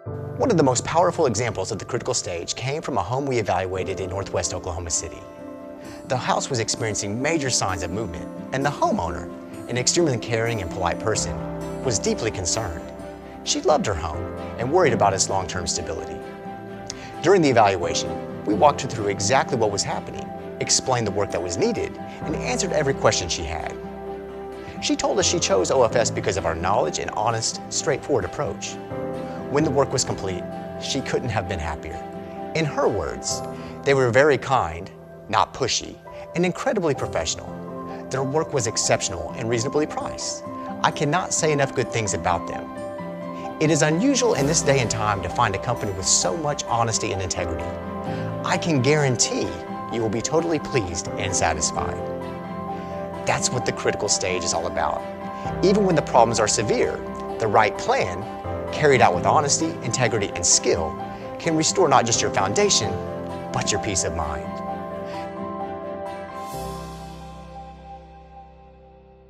One of the most powerful examples of the critical stage came from a home we evaluated in Northwest Oklahoma City. The house was experiencing major signs of movement, and the homeowner, an extremely caring and polite person, was deeply concerned. She loved her home and worried about its long-term stability. During the evaluation, we walked her through exactly what was happening, explained the work that was needed, and answered every question she had. She told us she chose OFS because of our knowledge and honest, straightforward approach. When the work was complete, she couldn't have been happier. In her words, they were very kind, not pushy, and incredibly professional. Their work was exceptional and reasonably priced. I cannot say enough good things about them. It is unusual in this day and time to find a company with so much honesty and integrity. I can guarantee you will be totally pleased and satisfied. That's what the critical stage is all about. Even when the problems are severe, the right plan, carried out with honesty, integrity, and skill, can restore not just your foundation, but your peace of mind.